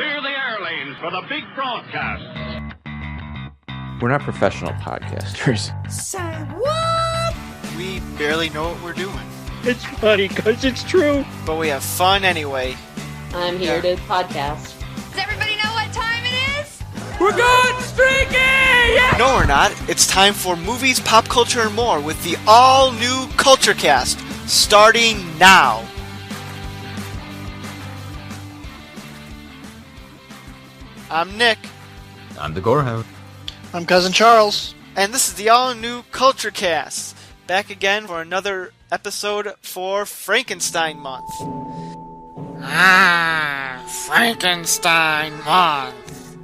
Clear the air lanes for the big broadcast. We're not professional podcasters. Say what? We barely know what we're doing. It's funny because it's true. But we have fun anyway. I'm here to podcast. Does everybody know what time it is? We're going streaky! Yeah! No, we're not. It's time for movies, pop culture, and more with the all-new Culture Cast, starting now. I'm Nick. I'm the Gorehound. I'm Cousin Charles. And this is the all-new Culture Cast. Back again for another episode for Frankenstein Month. Frankenstein Month.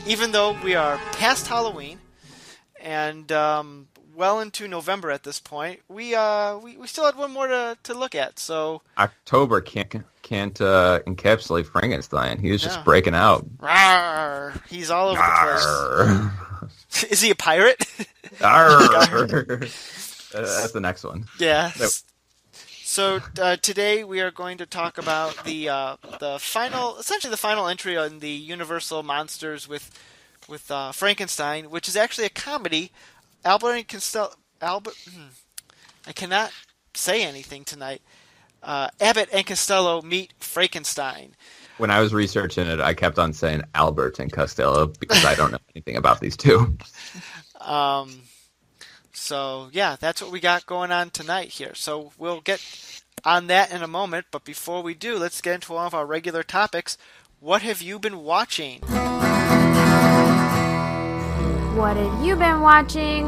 Even though we are past Halloween and well into November at this point, we still had one more to look at. So October can't encapsulate Frankenstein. He was just breaking out. Rawr, he's all over the place. Is he a pirate? That's the next one. Yeah. So today we are going to talk about the final entry on the Universal Monsters with Frankenstein, which is actually a comedy. Abbott and Costello. I cannot say anything tonight. Abbott and Costello meet Frankenstein. When I was researching it, I kept on saying Albert and Costello because I don't know anything about these two. So, yeah, that's what we got going on tonight here. So we'll get on that in a moment, but before we do, let's get into one of our regular topics. What have you been watching? What have you been watching?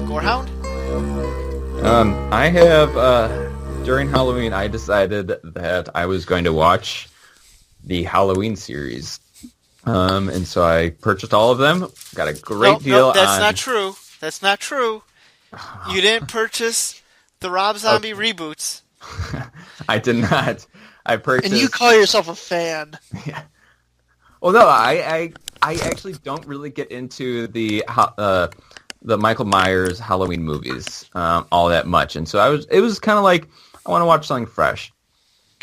Gorehound? I have, during Halloween, I decided that I was going to watch the Halloween series. And so I purchased all of them. Got a great deal. That's not true. That's not true. You didn't purchase the Rob Zombie reboots. I did not. I purchased. And you call yourself a fan. Yeah. Well, no, I actually don't really get into the Michael Myers Halloween movies all that much, and so it was kind of like I want to watch something fresh.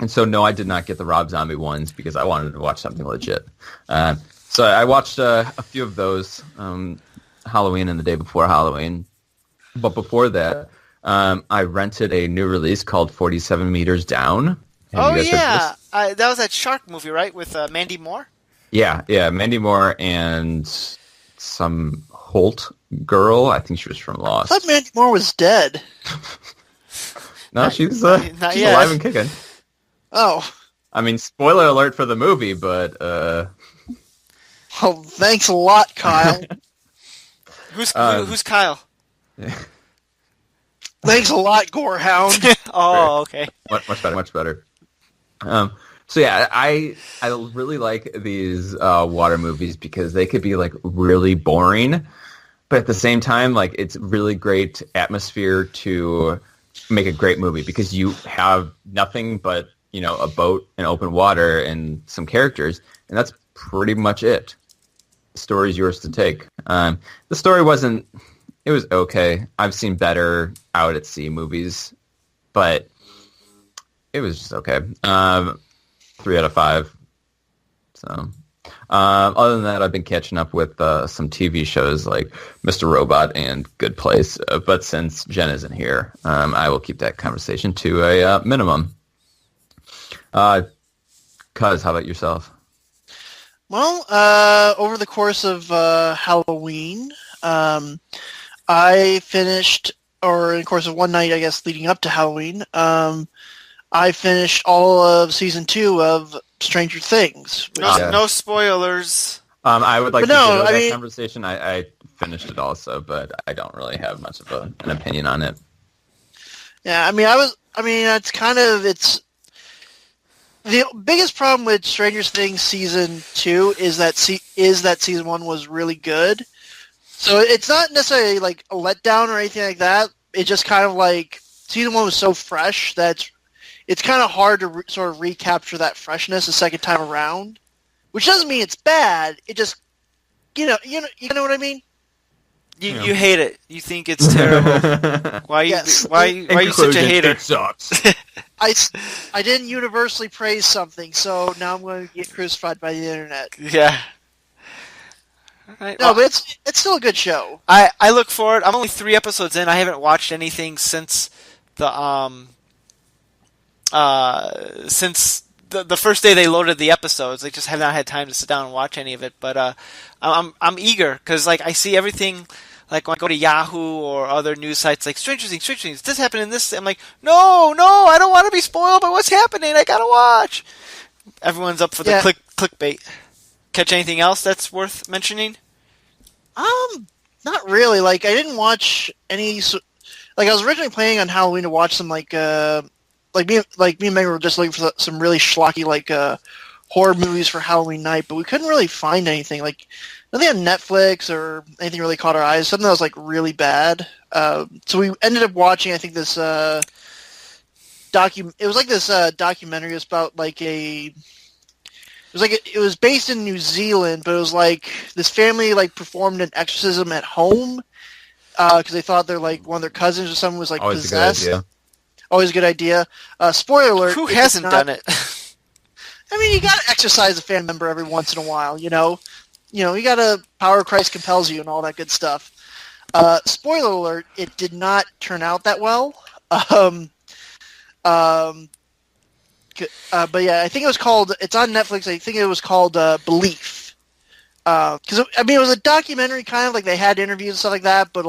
And so, no, I did not get the Rob Zombie ones because I wanted to watch something legit. So I watched a few of those. Halloween and the day before Halloween. But before that, I rented a new release called 47 Meters Down. That was that shark movie, right, with Mandy Moore? Yeah, Mandy Moore and some Holt girl. I think she was from Lost. I thought Mandy Moore was dead. No, she's alive and kicking. Oh. I mean, spoiler alert for the movie, but... Well, thanks a lot, Kyle. Who's Kyle? Thanks a lot, Gorehound. Oh, okay. Much better. So yeah, I really like these water movies because they could be like really boring, but at the same time, like it's really great atmosphere to make a great movie because you have nothing but a boat and open water and some characters, and that's pretty much it. The story's yours to take. The story it was okay. I've seen better out at sea movies, but it was just okay. 3 out of 5. So, other than that, I've been catching up with some TV shows like Mr. Robot and Good Place. But since Jen isn't here, I will keep that conversation to a minimum. Cuz, how about yourself? Well, over the course of Halloween, I finished, or in the course of one night, I guess, leading up to Halloween, I finished all of Season 2 of Stranger Things. No spoilers. I would like to go to that conversation. I finished it also, but I don't really have much of an opinion on it. Yeah, it's the biggest problem with Stranger Things Season 2 is that Season 1 was really good. So it's not necessarily like a letdown or anything like that. It's just kind of like Season 1 was so fresh that it's kind of hard to sort of recapture that freshness a second time around. Which doesn't mean it's bad. It just, you know what I mean? You hate it. You think it's terrible. Why you Yes. why are you such a hater? It sucks. I didn't universally praise something, so now I'm going to get crucified by the internet. Yeah. All right. No, well, but it's still a good show. I look forward. I'm only 3 episodes in. I haven't watched anything since the the first day they loaded the episodes. I just have not had time to sit down and watch any of it. But I'm eager because like I see everything. Like when I go to Yahoo or other news sites, like Stranger Things, this happened in this. I'm like, no, I don't want to be spoiled by what's happening. I gotta watch. Everyone's up for the clickbait. Catch anything else that's worth mentioning? Not really. Like I didn't watch any. Like I was originally planning on Halloween to watch some like me and Megan were just looking for some really schlocky like horror movies for Halloween night, but we couldn't really find anything like. Nothing on Netflix or anything really caught our eyes. Something that was like really bad. So we ended up watching. I think this It was like this documentary. It was about like it was based in New Zealand, but it was like this family like performed an exorcism at home because they thought they're like one of their cousins or someone was like Always possessed. a good idea. Always a good idea. Spoiler alert. Who hasn't done it? I mean, you got to exercise a family member every once in a while, you know. You got to power of Christ compels you and all that good stuff. Spoiler alert, it did not turn out that well. But yeah, I think it was called, it's on Netflix, I think it was called Belief. Because, I mean, it was a documentary kind of, like they had interviews and stuff like that, but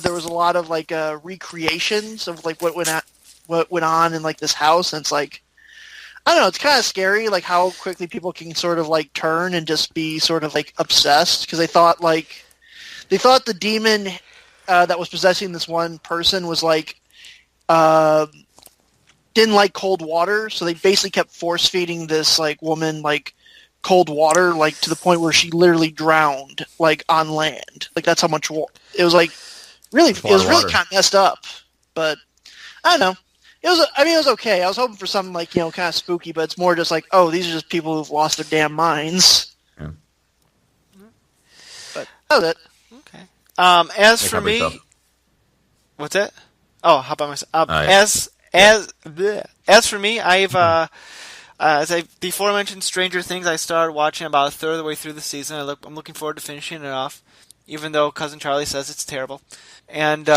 there was a lot of like recreations of like what went on in like this house, and it's like, I don't know, it's kind of scary, like, how quickly people can sort of, like, turn and just be sort of, like, obsessed, because they thought the demon that was possessing this one person was, like, didn't like cold water, so they basically kept force-feeding this, like, woman, like, cold water, like, to the point where she literally drowned, like, on land. Like, that's how much it was, like, really, it was really kind of messed up, but, I don't know. It was okay. I was hoping for something like, kind of spooky, but it's more just like, oh, these are just people who've lost their damn minds. Yeah. But that was it. Okay. As for me, what's that? Oh, how about myself? As for me, I've as I before I mentioned Stranger Things, I started watching about a third of the way through the season. I'm looking forward to finishing it off, even though Cousin Charlie says it's terrible. And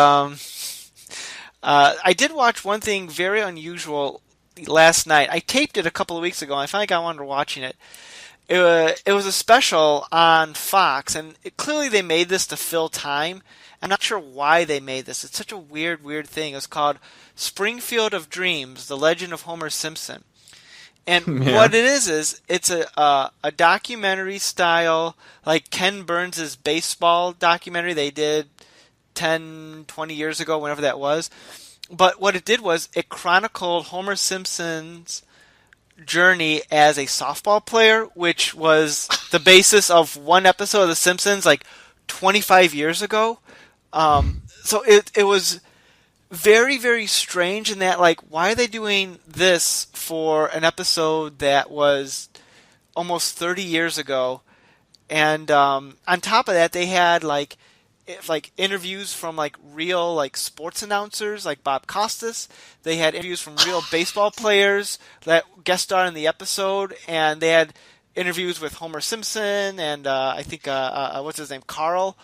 I did watch one thing very unusual last night. I taped it a couple of weeks ago, and I finally got around to watching it. It was a special on Fox, and clearly they made this to fill time. I'm not sure why they made this. It's such a weird thing. It was called Springfield of Dreams, The Legend of Homer Simpson. And what it is it's a documentary style, like Ken Burns' baseball documentary they did 10, 20 years ago, whenever that was. But what it did was it chronicled Homer Simpson's journey as a softball player, which was the basis of one episode of The Simpsons like 25 years ago. So it was very, very strange in that, like, why are they doing this for an episode that was almost 30 years ago? And on top of that, they had like interviews from like real like sports announcers like Bob Costas. They had interviews from real baseball players that guest starred in the episode, and they had interviews with Homer Simpson and I think what's his name, Carl,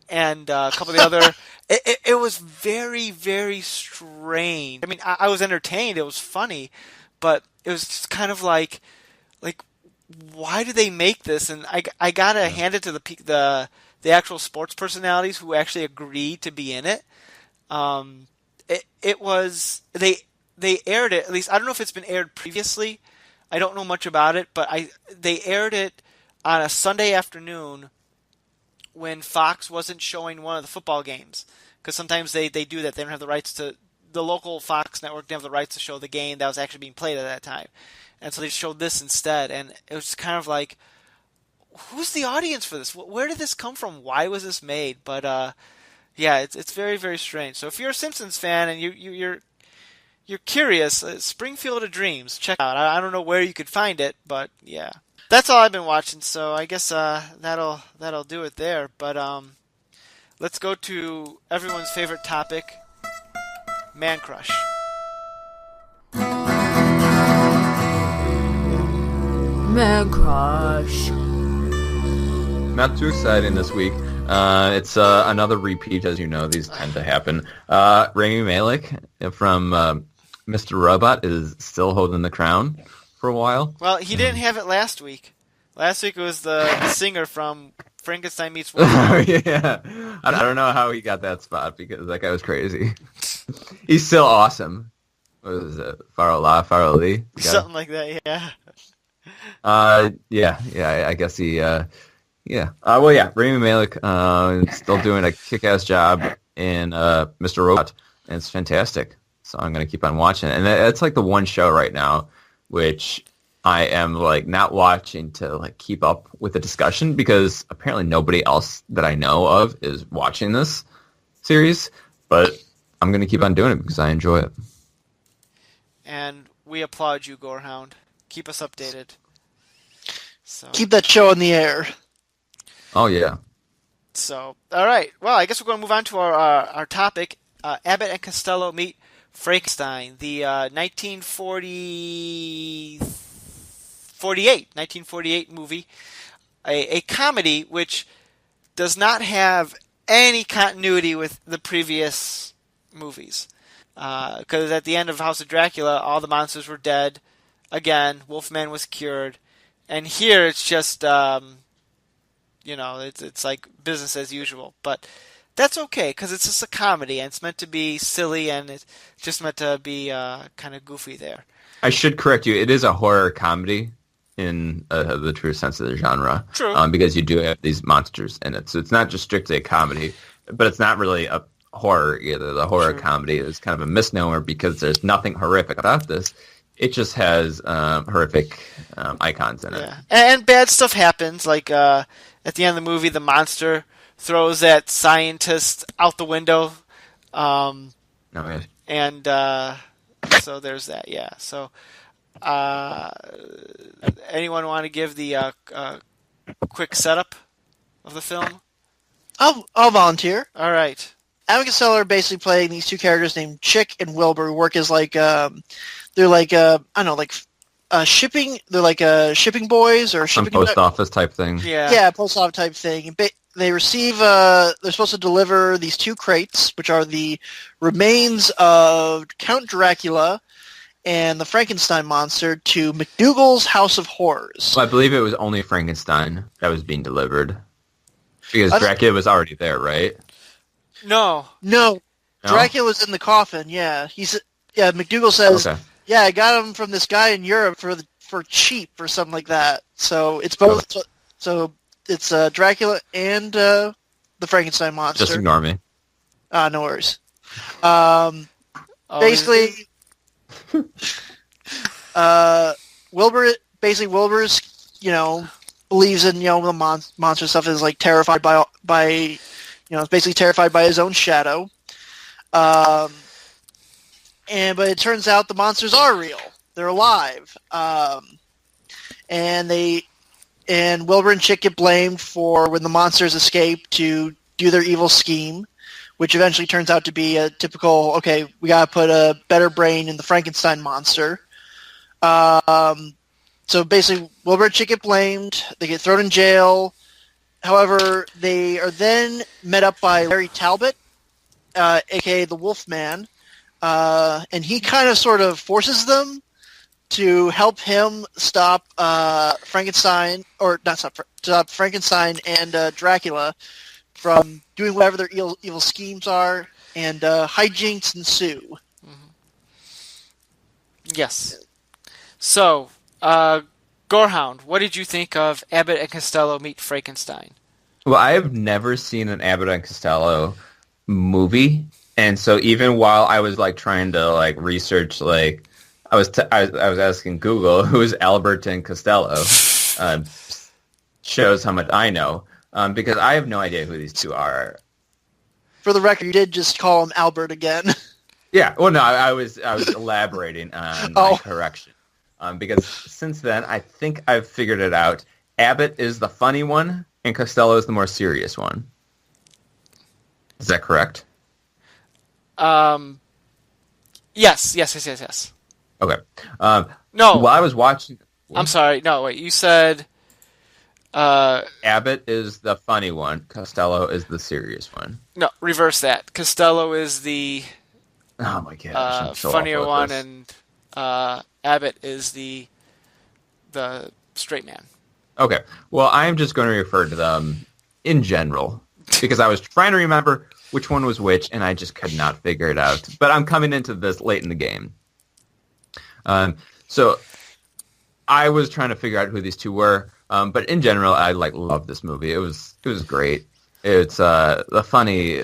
and a couple of the other. It was very, very strange. I mean, I was entertained. It was funny, but it was just kind of like why do they make this? And I gotta hand it to the actual sports personalities who actually agreed to be in it. It was they aired it, at least I don't know if it's been aired previously. I don't know much about it, but they aired it on a Sunday afternoon when Fox wasn't showing one of the football games, because sometimes they do that. They don't have the rights to, the local Fox network didn't have the rights to show the game that was actually being played at that time, and so they showed this instead. And it was kind of like, who's the audience for this? Where did this come from? Why was this made? But yeah, it's very, very strange. So if you're a Simpsons fan and you're curious, Springfield of Dreams, check it out. I don't know where you could find it, but yeah, that's all I've been watching. So I guess that'll do it there. But let's go to everyone's favorite topic, man crush. Man crush. Not too exciting this week. It's another repeat, as you know. These tend to happen. Rami Malek from Mr. Robot is still holding the crown for a while. Well, he didn't have it last week. Last week it was the singer from Frankenstein Meets Wolf. Yeah. I don't know how he got that spot because that guy was crazy. He's still awesome. What is it? Farrell Lee? Something like that, yeah. I guess he, yeah. Rami Malek is still doing a kick-ass job in Mr. Robot, and it's fantastic. So I'm going to keep on watching it. And it's like the one show right now which I am like not watching to like keep up with the discussion because apparently nobody else that I know of is watching this series, but I'm going to keep on doing it because I enjoy it. And we applaud you, Gorehound. Keep us updated. So. Keep that show in the air. Oh, yeah. So, all right. Well, I guess we're going to move on to our topic. Abbott and Costello meet Frankenstein, the 1948 movie, a comedy which does not have any continuity with the previous movies. Because at the end of House of Dracula, all the monsters were dead. Again, Wolfman was cured. And here it's just, it's like business as usual. But that's okay, because it's just a comedy, and it's meant to be silly, and it's just meant to be kind of goofy there. I should correct you. It is a horror comedy in the true sense of the genre. True. Because you do have these monsters in it. So it's not just strictly a comedy, but it's not really a horror either. The horror comedy is kind of a misnomer because there's nothing horrific about this. It just has horrific icons in it. Yeah. And bad stuff happens, like at the end of the movie, the monster throws that scientist out the window. And so there's that, yeah. So anyone want to give the quick setup of the film? I'll volunteer. All right. Abbott and Costello are basically playing these two characters named Chick and Wilbur, who work as like they're like shipping. They're like shipping boys or shipping post office type thing. Yeah, post office type thing. They receive. They're supposed to deliver these two crates, which are the remains of Count Dracula and the Frankenstein monster, to McDougal's House of Horrors. Well, I believe it was only Frankenstein that was being delivered because Dracula was already there, right? No. Dracula's in the coffin. Yeah, McDougal says, okay. Yeah, I got him from this guy in Europe for cheap or something like that. So it's both. So it's Dracula and the Frankenstein monster. Just ignore me. No worries. Basically, Wilbur's believes in the monster stuff, is like terrified by is basically terrified by his own shadow. But it turns out the monsters are real. They're alive. And Wilbur and Chick get blamed for when the monsters escape to do their evil scheme, which eventually turns out to be a typical, okay, we got to put a better brain in the Frankenstein monster. So basically, Wilbur and Chick get blamed. They get thrown in jail. However, they are then met up by Larry Talbot, a.k.a. the Wolfman, and he kind of sort of forces them to help him stop Frankenstein, or not stop Frankenstein and Dracula from doing whatever their evil schemes are, and hijinks ensue. Mm-hmm. Yes. So, Gorehound, what did you think of Abbott and Costello meet Frankenstein? Well, I have never seen an Abbott and Costello movie, and so even while I was like trying to like research, like I was asking Google who's Abbott and Costello, shows how much I know, because I have no idea who these two are. For the record, you did just call him Albert again. Yeah, well, no, I was elaborating on my correction. Because since then, I think I've figured it out. Abbott is the funny one, and Costello is the more serious one. Is that correct? Yes. Okay. No, While I was watching... I'm sorry. No, wait. You said Abbott is the funny one. Costello is the serious one. no. Reverse that. Costello is the Oh my gosh, I'm so funnier awful at one, this. and Abbott is the straight man. Okay. Well, I'm just going to refer to them in general because I was trying to remember which one was which, and I just could not figure it out. But I'm coming into this late in the game. So I was trying to figure out who these two were. But in general, I love this movie. It was great. It's the funny.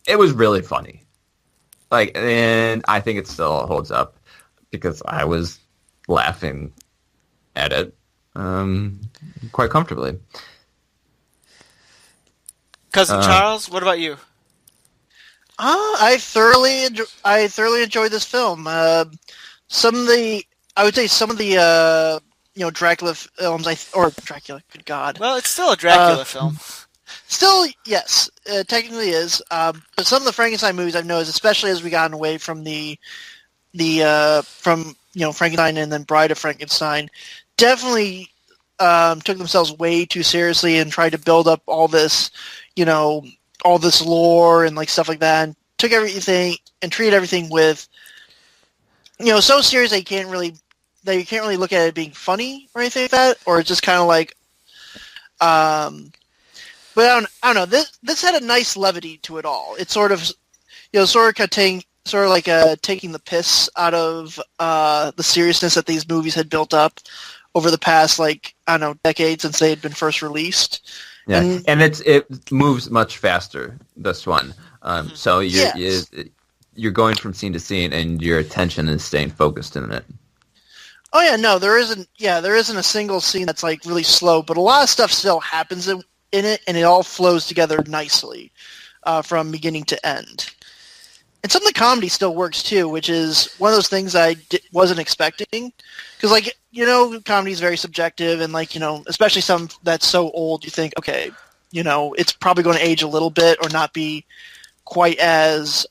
It was really funny. And I think it still holds up because I was laughing at it quite comfortably. Cousin Charles, what about you? I thoroughly enjoyed this film. I would say some of the Dracula films, or Dracula, good God. Well, it's still a Dracula film. Still, yes, technically is. But some of the Frankenstein movies I've noticed, especially as we gotten away from from Frankenstein and then Bride of Frankenstein, definitely took themselves way too seriously and tried to build up all this, all this lore and stuff like that, and took everything and treated everything with, so serious that you can't really look at it being funny or anything like that, or it's just kind of but I don't know. This had a nice levity to it all. It's sort of, taking the piss out of the seriousness that these movies had built up over the past, decades since they had been first released. Yeah, and it moves much faster, this one. So you're going from scene to scene, and your attention is staying focused in it. Oh yeah, no, there isn't a single scene that's really slow, but a lot of stuff still happens in it, and it all flows together nicely from beginning to end. And some of the comedy still works too, which is one of those things I wasn't expecting, because comedy is very subjective, and especially some that's so old, you think, okay, it's probably going to age a little bit or not be quite as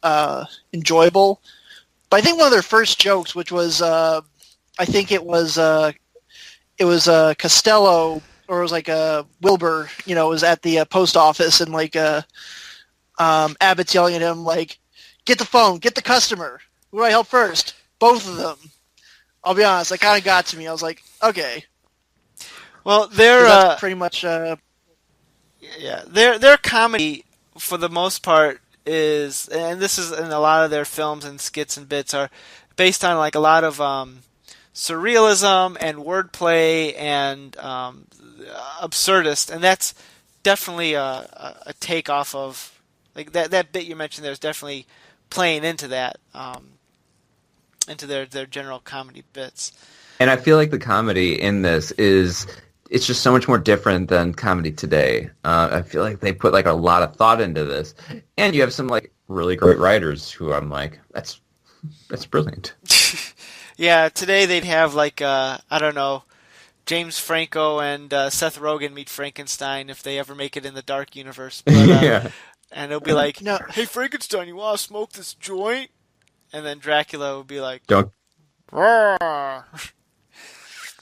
enjoyable. But I think one of their first jokes, which was I think it was Costello, or it was Wilbur, was at the post office, and Abbott's yelling at him get the phone, get the customer. Who do I help first? Both of them. I'll be honest, that kind of got to me. I was like, okay. Well, they're pretty much. Their comedy for the most part is, and this is in a lot of their films and skits and bits, are based on a lot of surrealism and wordplay and absurdist, and that's definitely a take off of that bit you mentioned. There's definitely playing into that, into their general comedy bits. And I feel like the comedy in this it's just so much more different than comedy today. I feel like they put a lot of thought into this, and you have some really great writers who I'm that's brilliant. Yeah, today they'd have I don't know, James Franco and Seth Rogen meet Frankenstein if they ever make it in the dark universe. But, yeah. And it'll be no. Hey Frankenstein, you want to smoke this joint? And then Dracula would be like, Don't Roar.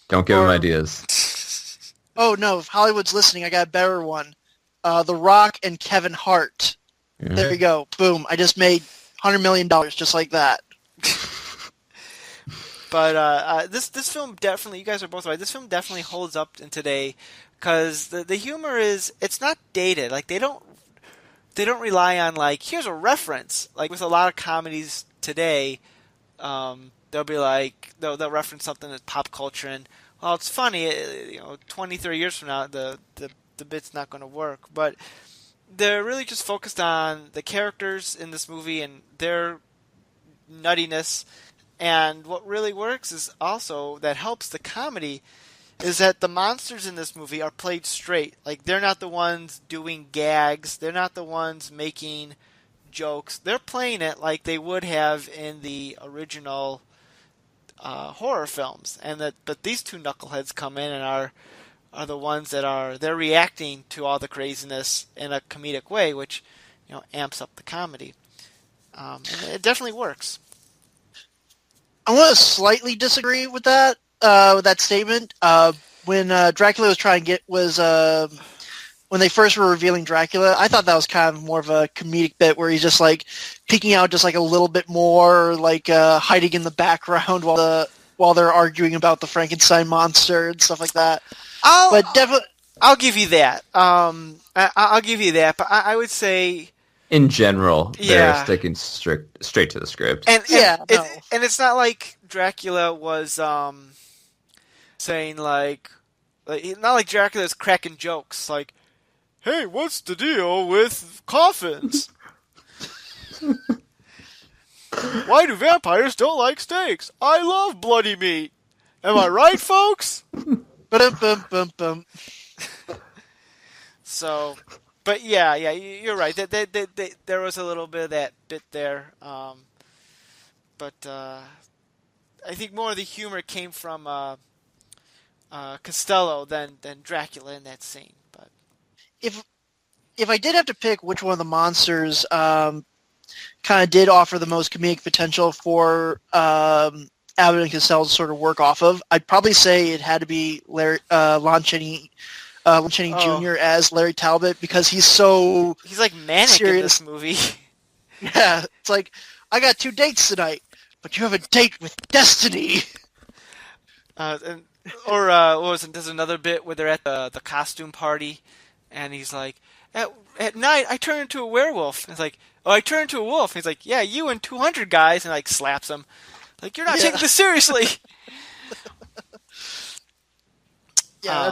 Don't give him ideas. Oh no, if Hollywood's listening, I got a better one. The Rock and Kevin Hart. Yeah. There you go. Boom. I just made $100 million just like that. But this film definitely, you guys are both right, this film definitely holds up in today, because the humor it's not dated. They don't rely on here's a reference. With a lot of comedies today, they'll be they'll reference something that's pop culture, and well, it's funny, 20, 30 years from now the bit's not going to work. But they're really just focused on the characters in this movie and their nuttiness. And what really works is also, that helps the comedy, is that the monsters in this movie are played straight. They're not the ones doing gags. They're not the ones making jokes. They're playing it like they would have in the original horror films. But these two knuckleheads come in and are the ones that they're reacting to all the craziness in a comedic way, which, amps up the comedy. And it definitely works. I want to slightly disagree with that statement. When Dracula was when they first were revealing Dracula, I thought that was kind of more of a comedic bit where he's just like peeking out just like a little bit more, like hiding in the background while they're arguing about the Frankenstein monster and stuff like that. I'll give you that. I'll give you that, but I would say in general, they're sticking straight to the script. And it's not like Dracula was saying like not like Dracula's cracking jokes like, "Hey, what's the deal with coffins? Why do vampires don't like steaks? I love bloody meat. Am I right, folks?" Bum. So, but yeah, you're right. There was a little bit of that bit there, but I think more of the humor came from Costello than Dracula in that scene. But if I did have to pick which one of the monsters kind of did offer the most comedic potential for Abbott and Costello to sort of work off of, I'd probably say it had to be Lon Chaney Jr. as Larry Talbot, because he's like manic serious in this movie. Yeah, it's like, I got 2 dates tonight, but you have a date with destiny. There's another bit where they're at the costume party, and he's like, at night I turn into a werewolf. And it's like, oh, I turn into a wolf. And he's like, yeah, you and 200 guys, and like slaps him. Like, you're not taking this seriously. Yeah,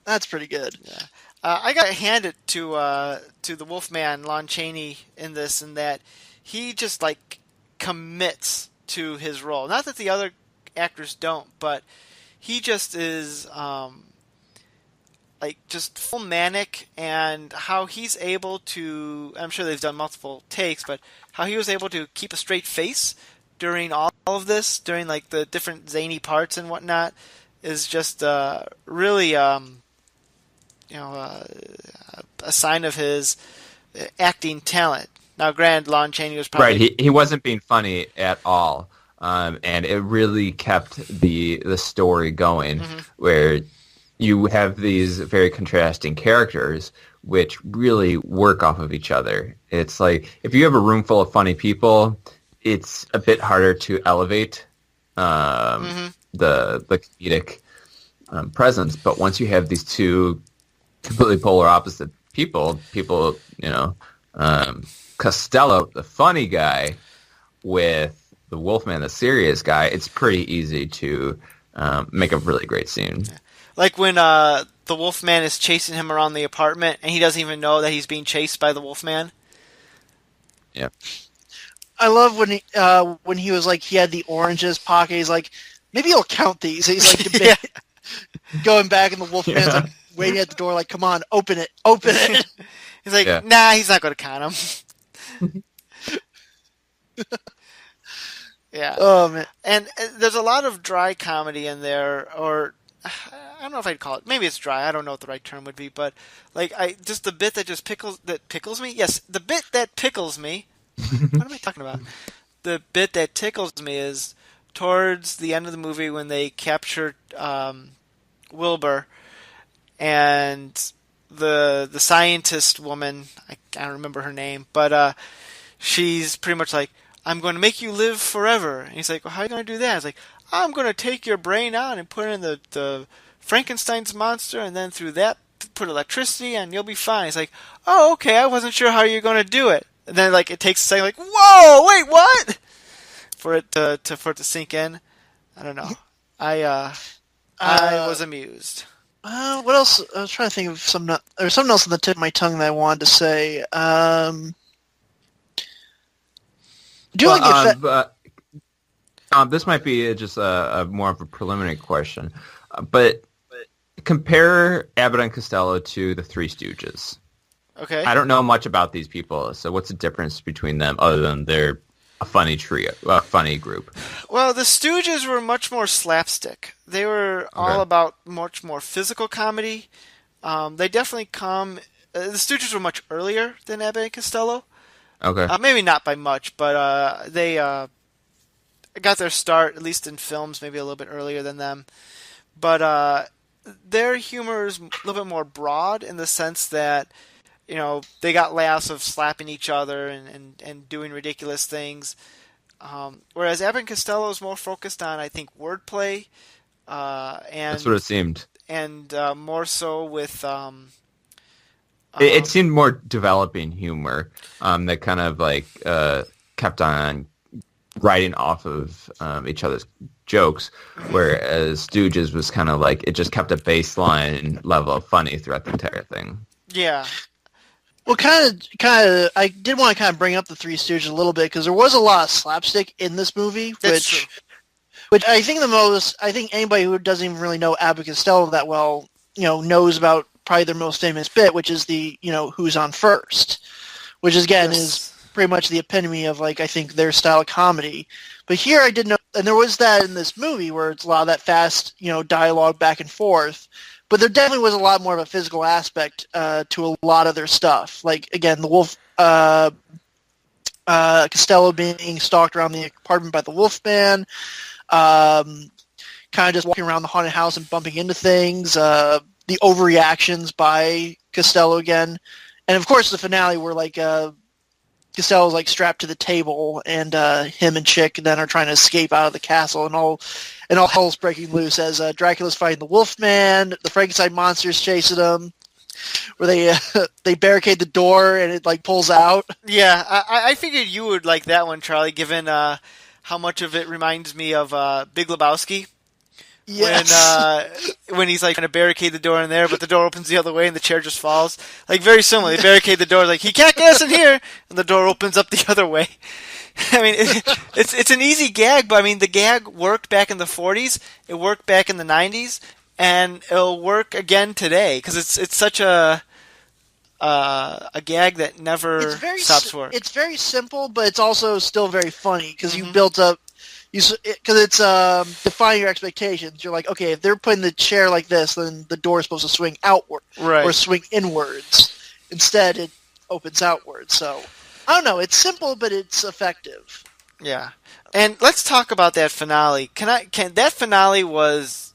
that's pretty good. Yeah. I got to hand it to the Wolfman, Lon Chaney, in this, in that he just like commits to his role. Not that the other actors don't, but he just is like just full manic, and how he's able to, I'm sure they've done multiple takes, but how he was able to keep a straight face during all of this, during like the different zany parts and whatnot, is just really a sign of his acting talent. Now, granted, Lon Chaney was probably... Right, he wasn't being funny at all, and it really kept the story going, where you have these very contrasting characters which really work off of each other. It's like, if you have a room full of funny people, it's a bit harder to elevate the comedic presence, but once you have these two completely polar opposite people, Costello, the funny guy, with the Wolfman, the serious guy, it's pretty easy to make a really great scene. Like when the Wolfman is chasing him around the apartment, and he doesn't even know that he's being chased by the Wolfman. Yeah. I love when he was like, he had the orange in his pocket. He's like, maybe he'll count these. He's like going back, and the Wolfman's like waiting at the door, like, come on, open it. He's like, nah, he's not going to count them. Yeah. Oh man. And there's a lot of dry comedy in there, or I don't know if I'd call it. Maybe it's dry. I don't know what the right term would be, but like just the bit that just pickles me. Yes, the bit that pickles me. What am I talking about? The bit that tickles me is towards the end of the movie when they capture Wilbur, and the scientist woman, I don't remember her name, but she's pretty much like, I'm going to make you live forever. And he's like, well, how are you going to do that? It's like, I'm going to take your brain out and put it in the Frankenstein's monster, and then through that put electricity, and you'll be fine. He's like, oh, okay, I wasn't sure how you're going to do it. And then like it takes a second, like, whoa, wait, what? For it to sink in. I don't know. I was amused. What else? I was trying to think of something else on the tip of my tongue that I wanted to say. This might be just a more of a preliminary question, but compare Abbott and Costello to the Three Stooges. Okay. I don't know much about these people, so what's the difference between them other than they're a funny trio, a funny group? Well, the Stooges were much more slapstick. They were all about much more physical comedy. They definitely come the Stooges were much earlier than Abbott and Costello. Okay. Maybe not by much, but they got their start, at least in films, maybe a little bit earlier than them. But their humor is a little bit more broad in the sense that, they got laughs of slapping each other and doing ridiculous things. Whereas Abbott and Costello is more focused on, I think, wordplay. And that's what it seemed. And more so with... it seemed more developing humor that kind of like kept on riding off of each other's jokes, whereas Stooges was kind of like it just kept a baseline level of funny throughout the entire thing. Yeah. Well, kind of. I did want to kind of bring up the Three Stooges a little bit because there was a lot of slapstick in this movie, which I think I think anybody who doesn't even really know Abbott and Costello that well, knows about probably their most famous bit, which is the who's on first, which again is pretty much the epitome of like I think their style of comedy. But here I did know, and there was that in this movie where it's a lot of that fast dialogue back and forth. But there definitely was a lot more of a physical aspect to a lot of their stuff. Like, again, the wolf, Costello being stalked around the apartment by the Wolfman, kind of just walking around the haunted house and bumping into things, the overreactions by Costello again. And, of course, the finale where, like, Costello's, like, strapped to the table and him and Chick then are trying to escape out of the castle and all hell's breaking loose as Dracula's fighting the Wolfman, the Frankenstein monster's chasing him, where they barricade the door and it like pulls out. Yeah, I figured you would like that one, Charlie, given how much of it reminds me of Big Lebowski. Yes. When he's like trying to barricade the door in there, but the door opens the other way and the chair just falls. Like very similar. They barricade the door like he can't get us in here, and the door opens up the other way. I mean, it's an easy gag, but I mean the gag worked back in the 40s, it worked back in the 90s, and it'll work again today because it's such a gag that never stops working. It's very simple, but it's also still very funny because you built up. Because it's defying your expectations. You're like, okay, if they're putting the chair like this, then the door is supposed to swing outward or swing inwards. Instead, it opens outwards. So, I don't know. It's simple, but it's effective. Yeah, and let's talk about that finale. That finale was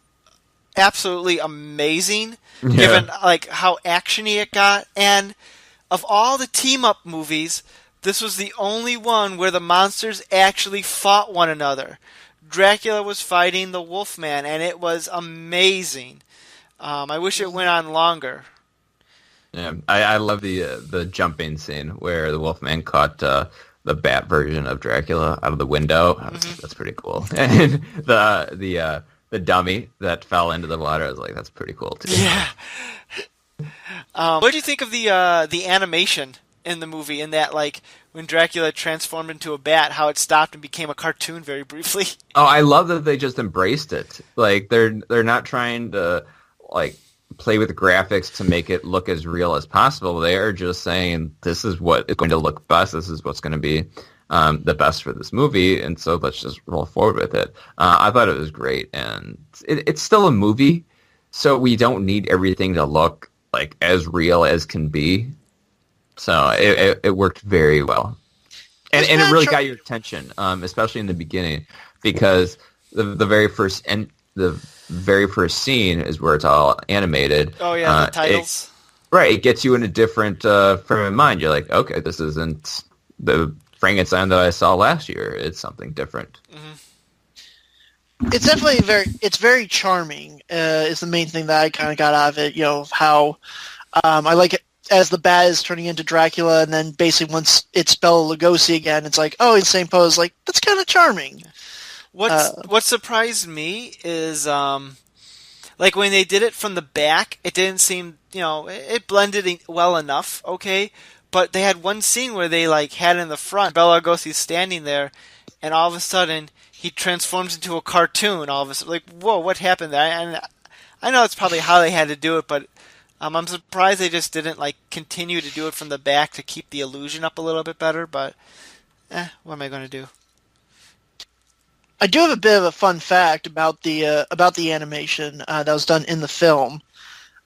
absolutely amazing, given like how actiony it got, and of all the team up movies. This was the only one where the monsters actually fought one another. Dracula was fighting the Wolfman, and it was amazing. I wish it went on longer. Yeah, I love the jumping scene where the Wolfman caught the bat version of Dracula out of the window. That's pretty cool. And the dummy that fell into the water, I was like, that's pretty cool too. Yeah. What did you think of the animation in the movie, in that like when Dracula transformed into a bat, how it stopped and became a cartoon very briefly? Oh, I love that they just embraced it. Like they're not trying to like play with the graphics to make it look as real as possible. They are just saying this is what is going to look best. This is what's going to be the best for this movie, and so let's just roll forward with it. I thought it was great, and it's still a movie, so we don't need everything to look like as real as can be. So it worked very well, and it really got your attention, especially in the beginning, because the very first scene is where it's all animated. Oh yeah, the titles. It gets you in a different frame of mind. You're like, okay, this isn't the Frankenstein that I saw last year. It's something different. Mm-hmm. It's definitely very charming. Is the main thing that I kind of got out of it. How I like it. As the bat is turning into Dracula, and then basically once it's Bela Lugosi again, it's like, oh, in the same pose. Like, that's kind of charming. What surprised me is, like when they did it from the back, it didn't seem, it blended well enough, okay? But they had one scene where they like had it in the front, Bela Lugosi's standing there, and all of a sudden he transforms into a cartoon. All of a sudden, like, whoa, what happened there? And I know it's probably how they had to do it, but I'm surprised they just didn't like continue to do it from the back to keep the illusion up a little bit better. But, what am I going to do? I do have a bit of a fun fact about the animation that was done in the film.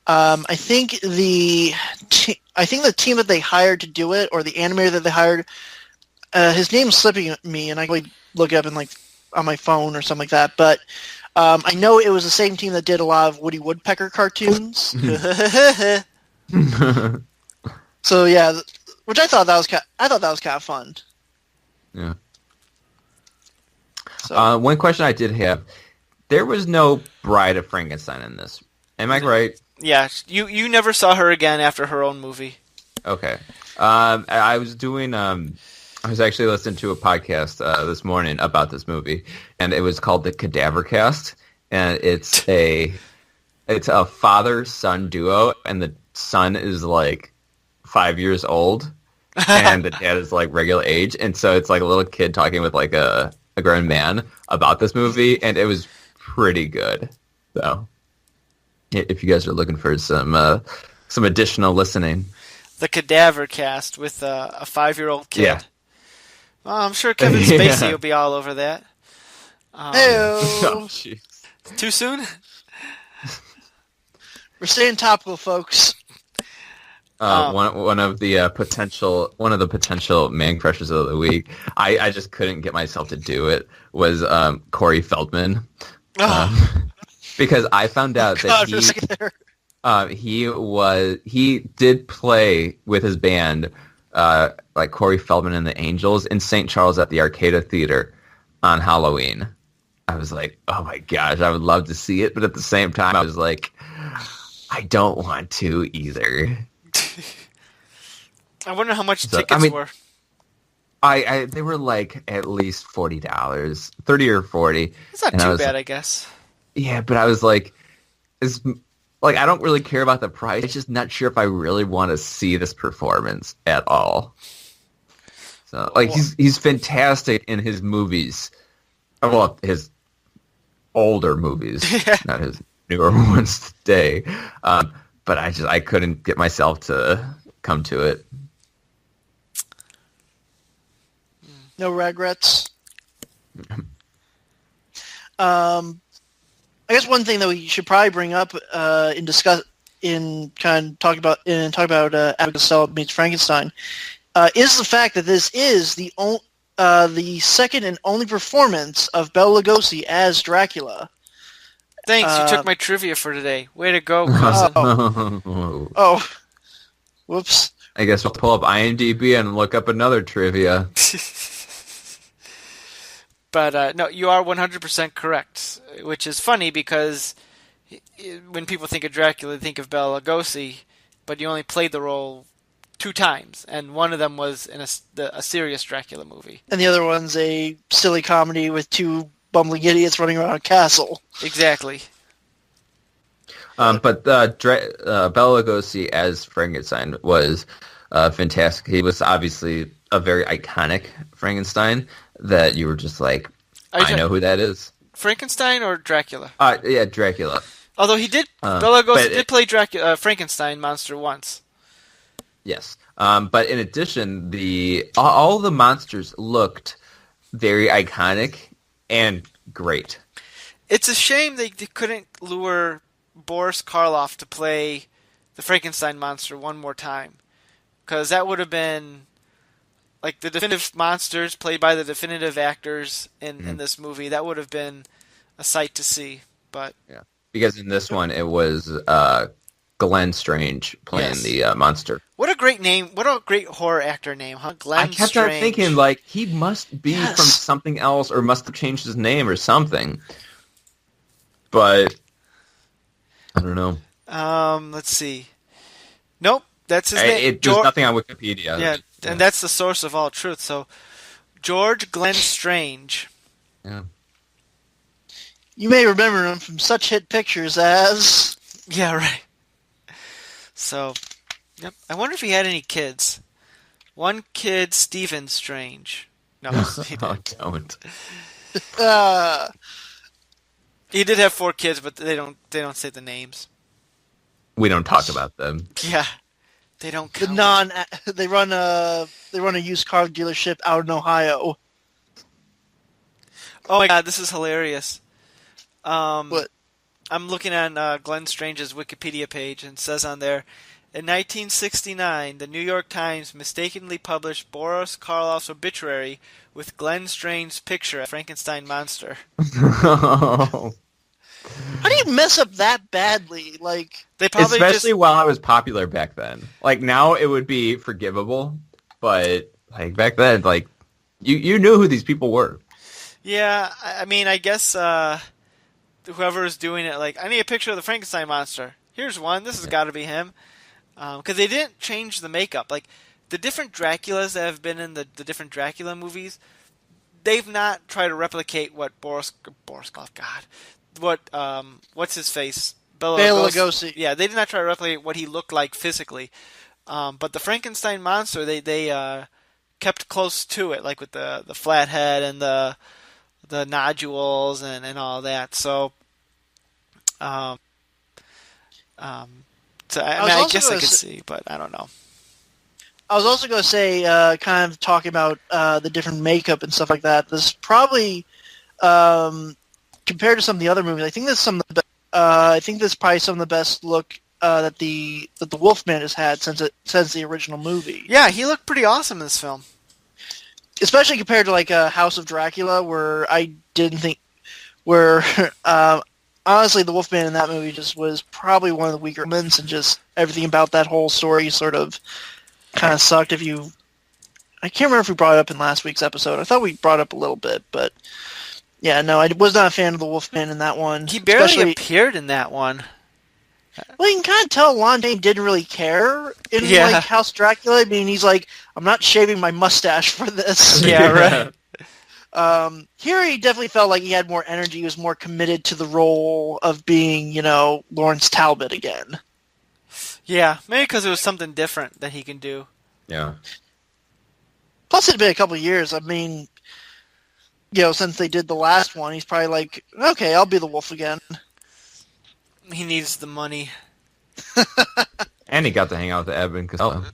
I think the I think the team that they hired to do it, or the animator that they hired, his name's slipping me, and I can look it up on my phone or something like that. But I know it was the same team that did a lot of Woody Woodpecker cartoons. So yeah, which I thought that was kind of fun. Yeah. So. One question I did have: there was no Bride of Frankenstein in this. Am I right? Yeah, you never saw her again after her own movie. Okay. I was doing. I was actually listening to a podcast this morning about this movie, and it was called the Cadaver Cast, and it's a father-son duo, and the son is like 5 years old, and the dad is like regular age, and so it's like a little kid talking with like a grown man about this movie, and it was pretty good. So, if you guys are looking for some additional listening, the Cadaver Cast with a 5-year-old kid. Yeah. Well, I'm sure Kevin Spacey will be all over that. Oh, jeez. Too soon? We're staying topical, folks. One of the potential man crushes of the week. I just couldn't get myself to do it. Was Corey Feldman, because I found out that he did play with his band, like Corey Feldman and the Angels in St. Charles at the Arcada Theater on Halloween. I was like, oh my gosh, I would love to see it, but at the same time, I was like, I don't want to either. I wonder how much tickets were. They were like at least $40, $30 or $40. It's not too bad, I guess. Yeah, but I was like, I don't really care about the price. I'm just not sure if I really want to see this performance at all. So, he's fantastic in his movies. Well, his older movies, not his newer ones today. But I couldn't get myself to come to it. No regrets. I guess one thing that we should probably bring up talk about Abbott and Costello meets Frankenstein is the fact that this is the second and only performance of Bela Lugosi as Dracula. Thanks, you took my trivia for today. Way to go, cousin. Oh. Whoops. I guess we'll pull up IMDb and look up another trivia. But no, you are 100% correct, which is funny because when people think of Dracula, they think of Bela Lugosi, but you only played the role 2 times, and one of them was in a serious Dracula movie. And the other one's a silly comedy with 2 bumbling idiots running around a castle. Exactly. But Bela Lugosi as Frankenstein was fantastic. He was obviously a very iconic Frankenstein that you were just like, I know who that is. Frankenstein or Dracula? Yeah, Dracula. Although he did, Bela Lugosi did play Frankenstein monster once. Yes. But in addition, all the monsters looked very iconic and great. It's a shame they couldn't lure Boris Karloff to play the Frankenstein monster one more time, because that would have been like the definitive monsters played by the definitive actors in this movie. That would have been a sight to see. But yeah, because in this one it was Glenn Strange playing the monster. What a great name! What a great horror actor name, huh? Glenn Strange. I kept on thinking like he must be from something else, or must have changed his name or something. But I don't know. Let's see. Nope, that's his name. There's nothing on Wikipedia. Yeah, and that's the source of all truth. So, George Glenn Strange. Yeah. You may remember him from such hit pictures as... Yeah, right. So, yep. I wonder if he had any kids. One kid, Stephen Strange. No, he didn't. Don't. He did have 4 kids, but they don't say the names. We don't talk about them. Yeah, they don't count. They run a used car dealership out in Ohio. Oh my god, this is hilarious. What? I'm looking on Glenn Strange's Wikipedia page, and it says on there, In 1969, the New York Times mistakenly published Boris Karloff's obituary with Glenn Strange's picture of Frankenstein monster. How do you mess up that badly? Like, They probably Especially just, while I was popular back then. Like now it would be forgivable, but like back then, like you knew who these people were. yeah. I mean, I guess whoever is doing it, like, I need a picture of the Frankenstein monster. Here's one. This has got to be him. Because they didn't change the makeup. Like, the different Draculas that have been in the different Dracula movies, they've not tried to replicate what Boris Karloff, God, what what's his face, Bela Lugosi. Yeah, they did not try to replicate what he looked like physically. But the Frankenstein monster, they kept close to it, like with the flat head and the nodules and all that. So, so I guess I could see, but I don't know. I was also going to say, kind of talking about the different makeup and stuff like that. This is probably, compared to some of the other movies, I think this is probably some of the best look that the Wolfman has had since the original movie. Yeah, he looked pretty awesome in this film. Especially compared to like House of Dracula, where I didn't think honestly, the Wolfman in that movie just was probably one of the weaker moments, and just everything about that whole story sort of kind of sucked. I can't remember if we brought it up in last week's episode. I thought we brought it up a little bit, but yeah, no, I was not a fan of the Wolfman in that one. He barely appeared in that one. Well, you can kind of tell Lon Chaney didn't really care in like House of Dracula. I mean, he's like, I'm not shaving my mustache for this. Yeah, right. Here he definitely felt like he had more energy. He was more committed to the role of being, Lawrence Talbot again. Yeah, maybe because it was something different that he can do. Yeah. Plus, it'd been a couple of years. I mean, since they did the last one, he's probably like, okay, I'll be the wolf again. He needs the money. And he got to hang out with Abbott and Costello.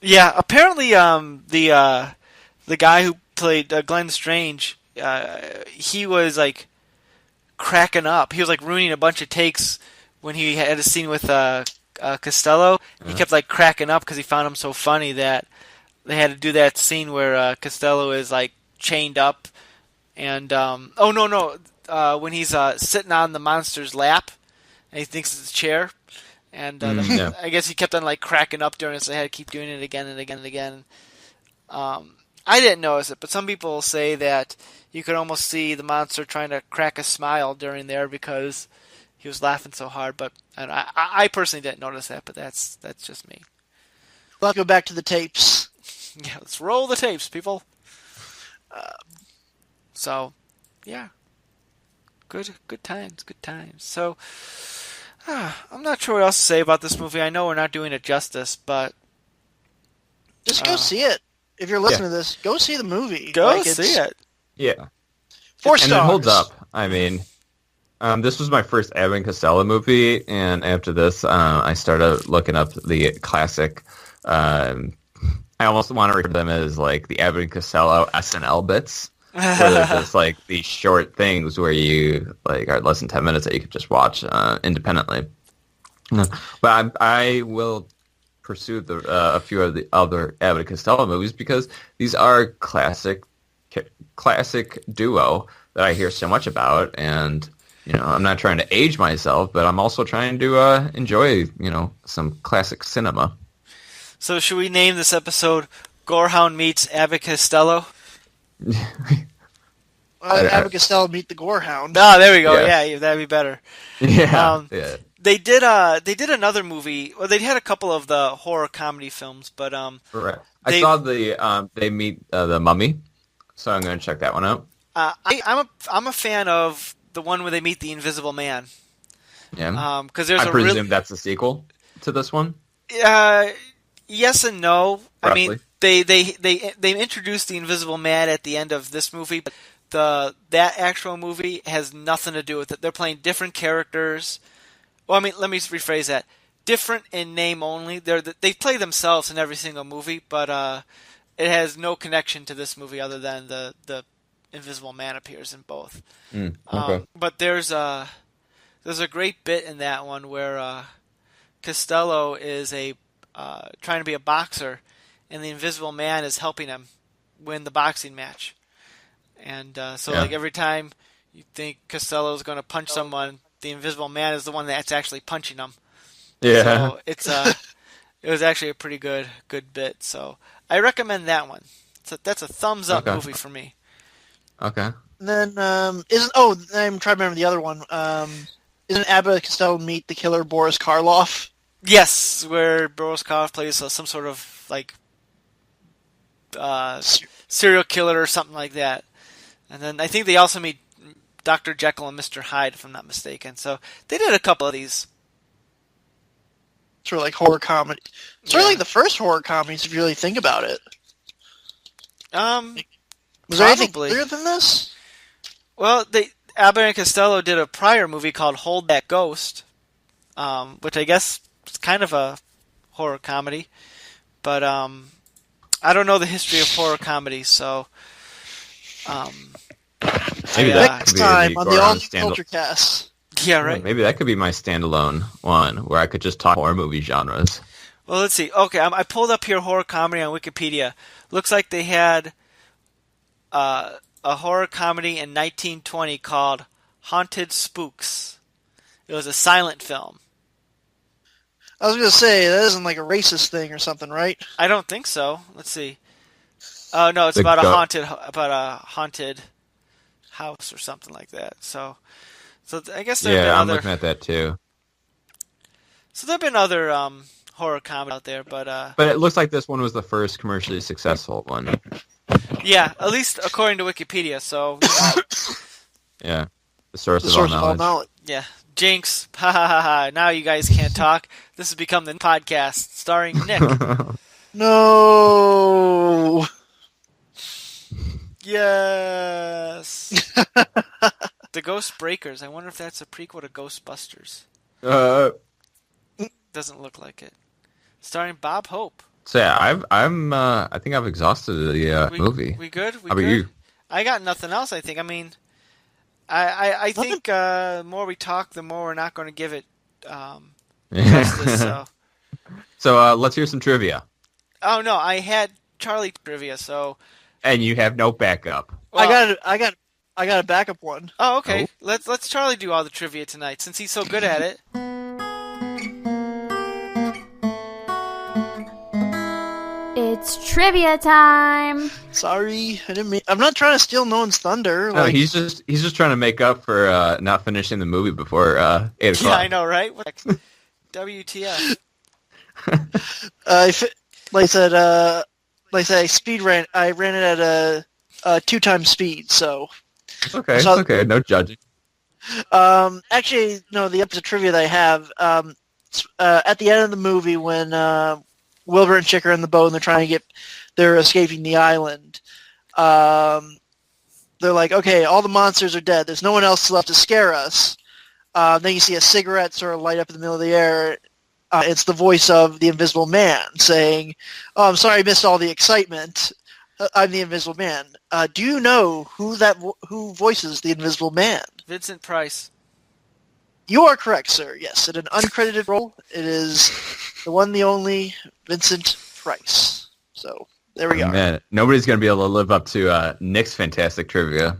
Yeah, apparently the guy who played Glenn Strange, he was like cracking up. He was like ruining a bunch of takes when he had a scene with Costello. He kept like cracking up because he found him so funny that they had to do that scene where Costello is like chained up, and when he's sitting on the monster's lap and he thinks it's a chair, and I guess he kept on like cracking up during it, so they had to keep doing it again and again and again. I didn't notice it, but some people say that you could almost see the monster trying to crack a smile during there because he was laughing so hard. But I personally didn't notice that, but that's just me. Let's go back to the tapes. Yeah, let's roll the tapes, people. So, yeah, good times. So, I'm not sure what else to say about this movie. I know we're not doing it justice, but just go see it. If you're listening to this, go see the movie. Go see it. Yeah. 4 stars. And it holds up. I mean, this was my first Abbott and Costello movie, and after this, I started looking up the classic. I almost want to refer to them as like the Abbott and Costello SNL bits. Where there's just like these short things where you like are less than 10 minutes that you could just watch independently. But I will pursue a few of the other Abbott and Costello movies because these are classic duo that I hear so much about, and I'm not trying to age myself, but I'm also trying to enjoy some classic cinema. So should we name this episode Gorehound meets Abbott Costello? Abbott Costello meet the Gorehound. Oh, there we go. Yes. Yeah, that'd be better. Yeah. They did another movie. Well, they had a couple of the horror comedy films, but right. I saw they meet the Mummy, so I'm going to check that one out. I'm a fan of the one where they meet the Invisible Man. Yeah. Because there's I presume that's a sequel to this one. Yes and no. Roughly. I mean, they introduced the Invisible Man at the end of this movie, but that actual movie has nothing to do with it. They're playing different characters. Well, I mean, let me rephrase that. Different in name only. They play themselves in every single movie, but it has no connection to this movie other than the Invisible Man appears in both. Okay. But there's a great bit in that one where Costello is trying to be a boxer, and the Invisible Man is helping him win the boxing match. And like every time you think Costello is going to punch someone, the Invisible Man is the one that's actually punching them. Yeah. So it was actually a pretty good bit. So I recommend that one. That's a thumbs up movie for me. Okay. And then I'm trying to remember the other one. Isn't Abbott and Costello meet the killer Boris Karloff? Yes, where Boris Karloff plays some sort of like serial killer or something like that. And then I think they also meet Dr. Jekyll and Mr. Hyde, if I'm not mistaken. So they did a couple of these. Sort of like horror comedy. Sort of like the first horror comedies, if you really think about it. Was there anything clearer than this? Well, Abbott and Costello did a prior movie called Hold That Ghost, which I guess is kind of a horror comedy. But I don't know the history of horror comedies, so maybe next time on the All New Culture Cast. Yeah, right. Maybe that could be my standalone one where I could just talk horror movie genres. Well, let's see. Okay, I pulled up here horror comedy on Wikipedia. Looks like they had a horror comedy in 1920 called Haunted Spooks. It was a silent film. I was going to say, that isn't like a racist thing or something, right? I don't think so. Let's see. Oh, no, it's about a haunted house or something like that. So I guess there have been I'm looking at that too. So there have been other horror comedy out there, but it looks like this one was the first commercially successful one. Yeah, at least according to Wikipedia. So yeah, the source of all knowledge. Yeah, Jinx. Ha ha ha ha. Now you guys can't talk. This has become the podcast starring Nick. No. Yes. The Ghost Breakers. I wonder if that's a prequel to Ghostbusters. Doesn't look like it. Starring Bob Hope. So yeah, I think I've exhausted the movie. We good? How about you? I got nothing else. I think. I mean, I think the more we talk, the more we're not going to give it justice. So let's hear some trivia. Oh no, I had Charlie trivia. So. And you have no backup. Well, I got a backup one. Oh, okay. Oh. Let's Charlie do all the trivia tonight since he's so good at it. It's trivia time. Sorry, I didn't mean. I'm not trying to steal no one's thunder. No, he's just trying to make up for not finishing the movie before 8 o'clock. Yeah, I know, right? WTF? Like I said, I ran it at a 2x speed. So okay, it's okay. No judging. Actually, no. The episode trivia that I have at the end of the movie when. Wilbur and Chick are in the boat and they're escaping the island. They're like, okay, all the monsters are dead. There's no one else left to scare us. Then you see a cigarette sort of light up in the middle of the air. It's the voice of the Invisible Man saying, "Oh, I'm sorry I missed all the excitement. I'm the Invisible Man." Do you know who voices the Invisible Man? Vincent Price. You are correct, sir. Yes, in an uncredited role, it is the one, the only Vincent Price. So there we go. Man, nobody's going to be able to live up to Nick's fantastic trivia.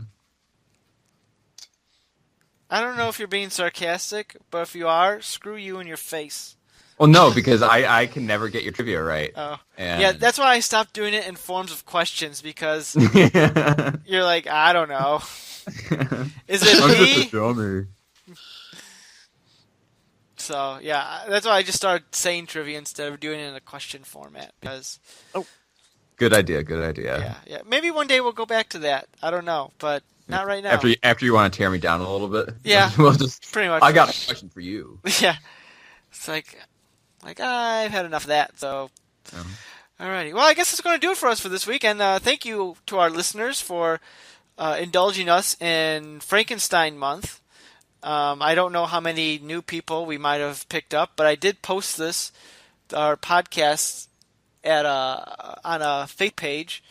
I don't know if you're being sarcastic, but if you are, screw you in your face. Well, no, because I can never get your trivia right. Oh, yeah, that's why I stopped doing it in forms of questions because you're like, I don't know. Is it me? So, yeah, that's why I just started saying trivia instead of doing it in a question format. Because, Good idea. Yeah. Maybe one day we'll go back to that. I don't know, but not right now. After you want to tear me down a little bit? Yeah, we'll just, pretty much. I got a question for you. Yeah. It's like I've had enough of that, so... Alrighty. Well, I guess that's going to do it for us for this week, and thank you to our listeners for indulging us in Frankenstein Month. I don't know how many new people we might have picked up, but I did post our podcast on a fake page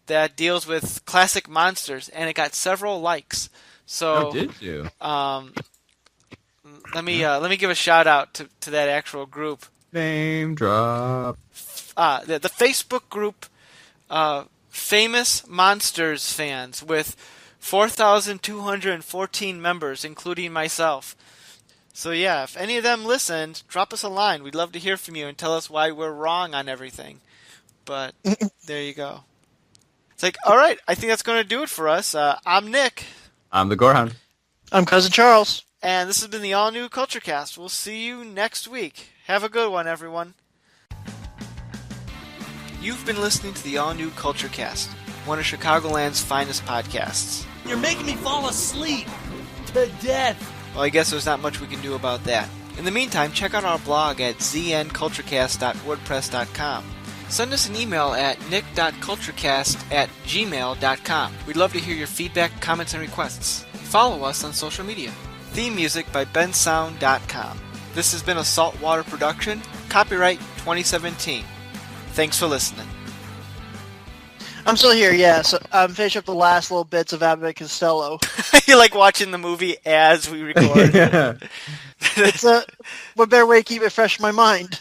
that deals with classic monsters, and it got several likes. So, did you? let me give a shout out to that actual group. Name drop. The Facebook group, Famous Monsters Fans, with 4,214 members, including myself. So yeah, if any of them listened, drop us a line. We'd love to hear from you and tell us why we're wrong on everything. But there you go. It's like, all right, I think that's going to do it for us. I'm Nick. I'm the Gorehound. I'm Cousin Charles. And this has been the all-new Culture Cast. We'll see you next week. Have a good one, everyone. You've been listening to the all-new Culture Cast, one of Chicagoland's finest podcasts. You're making me fall asleep to death. Well, I guess there's not much we can do about that. In the meantime, check out our blog at znculturecast.wordpress.com. Send us an email at nick.culturecast@gmail.com. We'd love to hear your feedback, comments, and requests. Follow us on social media. Theme music by bensound.com. This has been a Saltwater production, copyright 2017. Thanks for listening. I'm still here, yeah. So I'm finishing up the last little bits of Abbott and Costello. You like watching the movie as we record. Yeah. It's a what better way to keep it fresh in my mind.